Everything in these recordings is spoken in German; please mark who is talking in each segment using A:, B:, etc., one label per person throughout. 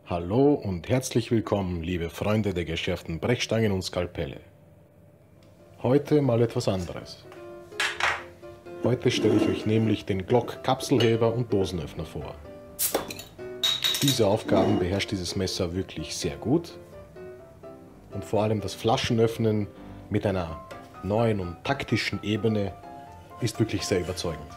A: Hallo und herzlich willkommen, liebe Freunde der geschärften Brechstangen und Skalpelle. Heute mal etwas anderes. Heute stelle ich euch nämlich den Glock Kapselheber und Dosenöffner vor. Diese Aufgaben beherrscht dieses Messer wirklich sehr gut und vor allem das Flaschenöffnen mit einer neuen und taktischen Ebene ist wirklich sehr überzeugend.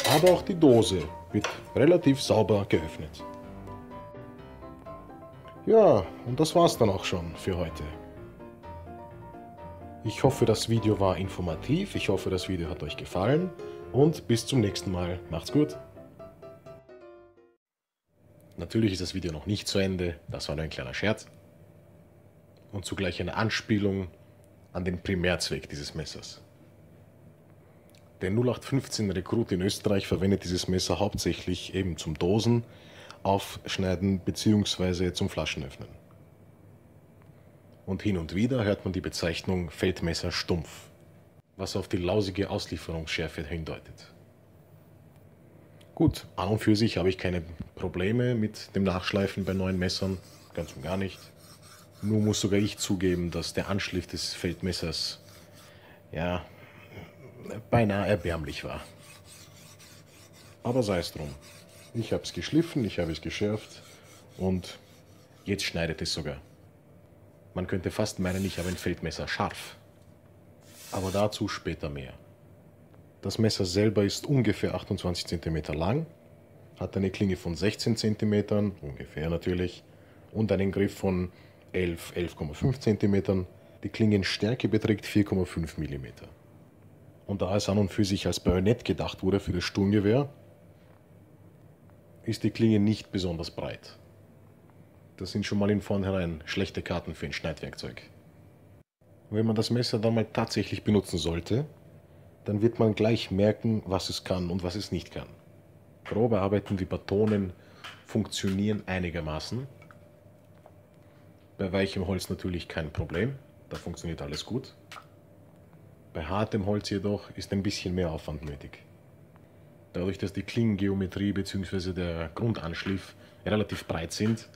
A: Aber auch die Dose wird relativ sauber geöffnet. Ja, und das war's dann auch schon für heute. Ich hoffe, das Video war informativ, ich hoffe, das Video hat euch gefallen und bis zum nächsten Mal. Macht's gut! Natürlich ist das Video noch nicht zu Ende, das war nur ein kleiner Scherz und zugleich eine Anspielung an den Primärzweck dieses Messers. Der 0815 Rekrut in Österreich verwendet dieses Messer hauptsächlich eben zum Dosen aufschneiden bzw. zum Flaschenöffnen. Und hin und wieder hört man die Bezeichnung Feldmesser stumpf, was auf die lausige Auslieferungsschärfe hindeutet. Gut, an und für sich habe ich keine Probleme mit dem Nachschleifen bei neuen Messern, ganz und gar nicht. Nur muss sogar ich zugeben, dass der Anschliff des Feldmessers, ja, beinahe erbärmlich war. Aber sei es drum. Ich habe es geschliffen, ich habe es geschärft und jetzt schneidet es sogar. Man könnte fast meinen, ich habe ein Feldmesser scharf. Aber dazu später mehr. Das Messer selber ist ungefähr 28 cm lang, hat eine Klinge von 16 cm, ungefähr natürlich, und einen Griff von 11,5 cm. Die Klingenstärke beträgt 4,5 mm. Und da es an und für sich als Bajonett gedacht wurde für das Sturmgewehr, ist die Klinge nicht besonders breit. Das sind schon mal in vornherein schlechte Karten für ein Schneidwerkzeug. Wenn man das Messer dann mal tatsächlich benutzen sollte, dann wird man gleich merken, was es kann und was es nicht kann. Grobe Arbeiten wie Batonen funktionieren einigermaßen. Bei weichem Holz natürlich kein Problem, da funktioniert alles gut. Bei hartem Holz jedoch ist ein bisschen mehr Aufwand nötig. Dadurch, dass die Klingengeometrie bzw. der Grundanschliff relativ breit sind,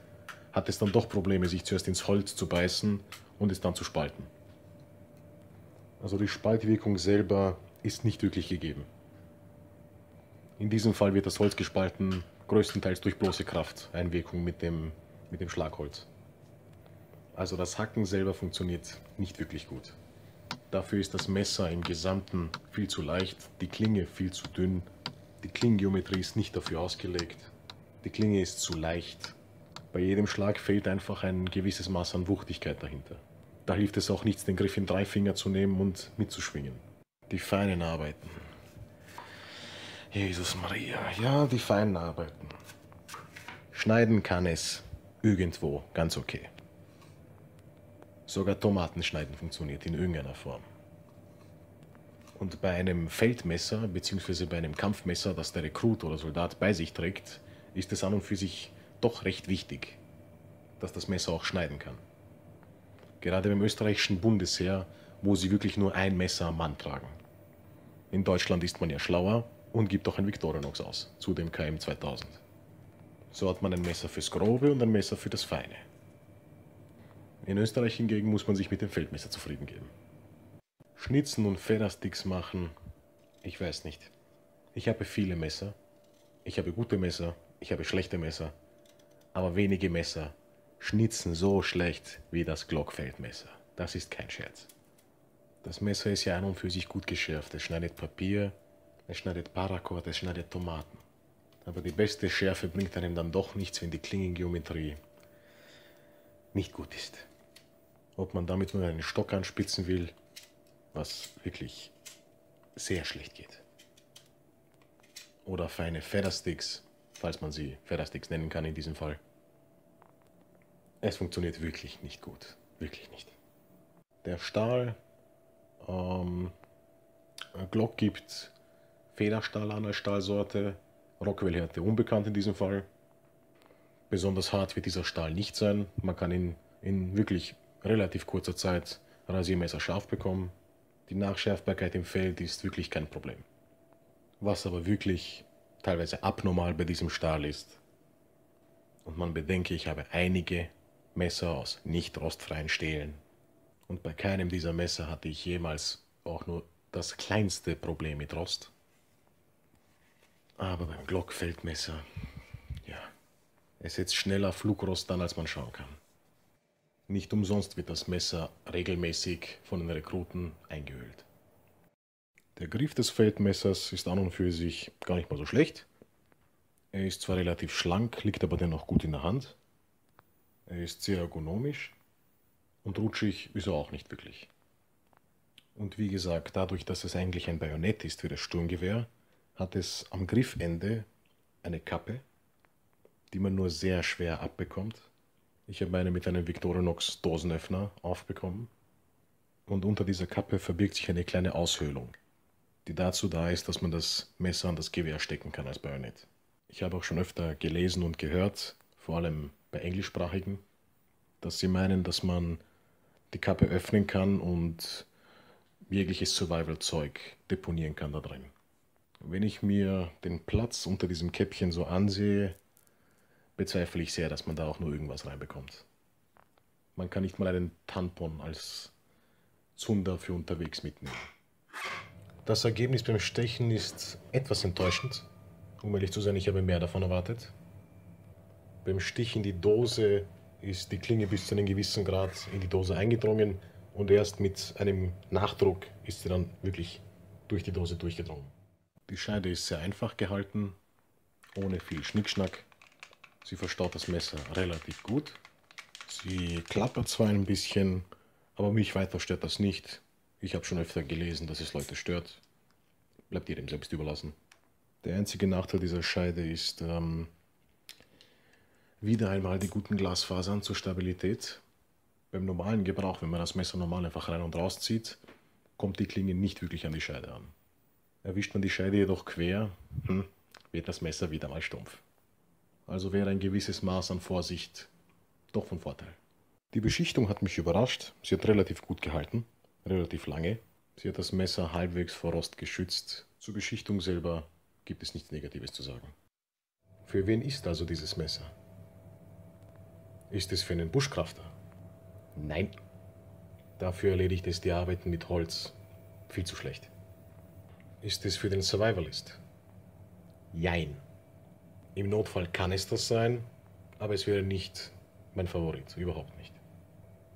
A: hat es dann doch Probleme, sich zuerst ins Holz zu beißen und es dann zu spalten. Also die Spaltwirkung selber ist nicht wirklich gegeben. In diesem Fall wird das Holz gespalten, größtenteils durch bloße Krafteinwirkung mit dem Schlagholz. Also das Hacken selber funktioniert nicht wirklich gut. Dafür ist das Messer im Gesamten viel zu leicht, die Klinge viel zu dünn, die Klingengeometrie ist nicht dafür ausgelegt, die Klinge ist zu leicht. Bei jedem Schlag fehlt einfach ein gewisses Maß an Wuchtigkeit dahinter. Da hilft es auch nichts, den Griff in 3 Finger zu nehmen und mitzuschwingen. Die feinen Arbeiten. Jesus Maria, ja, die feinen Arbeiten. Schneiden kann es irgendwo ganz okay. Sogar Tomatenschneiden funktioniert in irgendeiner Form. Und bei einem Feldmesser bzw. bei einem Kampfmesser, das der Rekrut oder Soldat bei sich trägt, ist es an und für sich doch recht wichtig, dass das Messer auch schneiden kann. Gerade beim österreichischen Bundesheer, wo sie wirklich nur ein Messer am Mann tragen. In Deutschland ist man ja schlauer und gibt auch ein Victorinox aus, zu dem KM 2000. So hat man ein Messer fürs Grobe und ein Messer für das Feine. In Österreich hingegen muss man sich mit dem Feldmesser zufrieden geben. Schnitzen und Federsticks machen, ich weiß nicht. Ich habe viele Messer, ich habe gute Messer, ich habe schlechte Messer, aber wenige Messer schnitzen so schlecht wie das Glock-Feldmesser. Das ist kein Scherz. Das Messer ist ja an und für sich gut geschärft. Es schneidet Papier, es schneidet Paracord, es schneidet Tomaten. Aber die beste Schärfe bringt einem dann doch nichts, wenn die Klingengeometrie nicht gut ist. Ob man damit nur einen Stock anspitzen will, was wirklich sehr schlecht geht. Oder feine Federsticks, falls man sie Federsticks nennen kann in diesem Fall. Es funktioniert wirklich nicht gut. Wirklich nicht. Der Stahl, ähm, Glock gibt Federstahl an als Stahlsorte, Rockwell-Härte unbekannt in diesem Fall. Besonders hart wird dieser Stahl nicht sein. Man kann ihn in wirklich relativ kurzer Zeit Rasiermesser scharf bekommen. Die Nachschärfbarkeit im Feld ist wirklich kein Problem. Was aber wirklich teilweise abnormal bei diesem Stahl ist, und man bedenke, ich habe einige Messer aus nicht rostfreien Stählen, und bei keinem dieser Messer hatte ich jemals auch nur das kleinste Problem mit Rost. Aber beim Glock-Feldmesser, ja, es setzt schneller Flugrost an, als man schauen kann. Nicht umsonst wird das Messer regelmäßig von den Rekruten eingeölt. Der Griff des Feldmessers ist an und für sich gar nicht mal so schlecht. Er ist zwar relativ schlank, liegt aber dennoch gut in der Hand. Er ist sehr ergonomisch und rutschig ist er auch nicht wirklich. Und wie gesagt, dadurch, dass es eigentlich ein Bajonett ist wie das Sturmgewehr, hat es am Griffende eine Kappe, die man nur sehr schwer abbekommt. Ich habe meine mit einem Victorinox Dosenöffner aufbekommen. Und unter dieser Kappe verbirgt sich eine kleine Aushöhlung, die dazu da ist, dass man das Messer an das Gewehr stecken kann als Bajonett. Ich habe auch schon öfter gelesen und gehört, vor allem bei Englischsprachigen, dass sie meinen, dass man die Kappe öffnen kann und jegliches Survival-Zeug deponieren kann da drin. Wenn ich mir den Platz unter diesem Käppchen so ansehe, bezweifle ich sehr, dass man da auch nur irgendwas reinbekommt. Man kann nicht mal einen Tampon als Zunder für unterwegs mitnehmen. Das Ergebnis beim Stechen ist etwas enttäuschend. Um ehrlich zu sein, ich habe mehr davon erwartet. Beim Stich in die Dose ist die Klinge bis zu einem gewissen Grad in die Dose eingedrungen und erst mit einem Nachdruck ist sie dann wirklich durch die Dose durchgedrungen. Die Scheide ist sehr einfach gehalten, ohne viel Schnickschnack. Sie verstaut das Messer relativ gut. Sie klappert zwar ein bisschen, aber mich weiter stört das nicht. Ich habe schon öfter gelesen, dass es Leute stört. Bleibt jedem selbst überlassen. Der einzige Nachteil dieser Scheide ist wieder einmal die guten Glasfasern zur Stabilität. Beim normalen Gebrauch, wenn man das Messer normal einfach rein und raus zieht, kommt die Klinge nicht wirklich an die Scheide an. Erwischt man die Scheide jedoch quer, wird das Messer wieder mal stumpf. Also wäre ein gewisses Maß an Vorsicht doch von Vorteil. Die Beschichtung hat mich überrascht. Sie hat relativ gut gehalten, relativ lange. Sie hat das Messer halbwegs vor Rost geschützt. Zur Beschichtung selber gibt es nichts Negatives zu sagen. Für wen ist also dieses Messer? Ist es für einen Buschkrafter? Nein. Dafür erledigt es die Arbeiten mit Holz viel zu schlecht. Ist es für den Survivalist? Jein. Im Notfall kann es das sein, aber es wäre nicht mein Favorit, überhaupt nicht.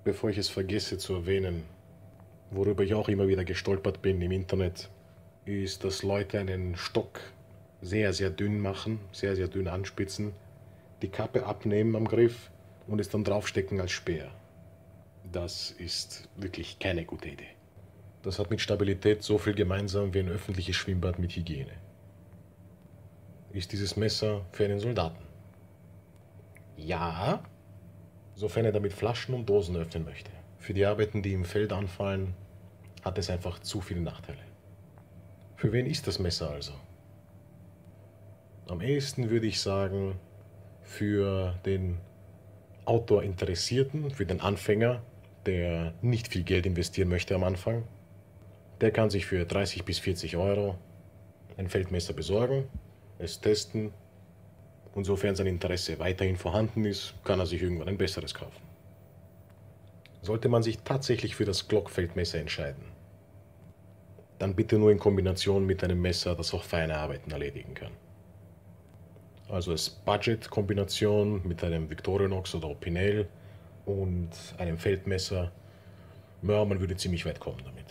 A: Bevor ich es vergesse zu erwähnen, worüber ich auch immer wieder gestolpert bin im Internet, ist, dass Leute einen Stock sehr, sehr dünn machen, sehr, sehr dünn anspitzen, die Kappe abnehmen am Griff und es dann draufstecken als Speer. Das ist wirklich keine gute Idee. Das hat mit Stabilität so viel gemeinsam wie ein öffentliches Schwimmbad mit Hygiene. Ist dieses Messer für einen Soldaten? Ja, sofern er damit Flaschen und Dosen öffnen möchte. Für die Arbeiten, die im Feld anfallen, hat es einfach zu viele Nachteile. Für wen ist das Messer also? Am ehesten würde ich sagen, für den Outdoor-Interessierten, für den Anfänger, der nicht viel Geld investieren möchte am Anfang. Der kann sich für 30 bis 40 Euro ein Feldmesser besorgen, es testen und sofern sein Interesse weiterhin vorhanden ist, kann er sich irgendwann ein besseres kaufen. Sollte man sich tatsächlich für das Glock-Feldmesser entscheiden, dann bitte nur in Kombination mit einem Messer, das auch feine Arbeiten erledigen kann. Also als Budget-Kombination mit einem Victorinox oder Opinel und einem Feldmesser, ja, man würde ziemlich weit kommen damit.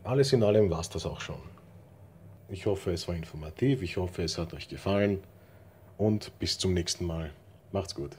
A: Alles in allem war es das auch schon. Ich hoffe, es war informativ, ich hoffe, es hat euch gefallen und bis zum nächsten Mal. Macht's gut.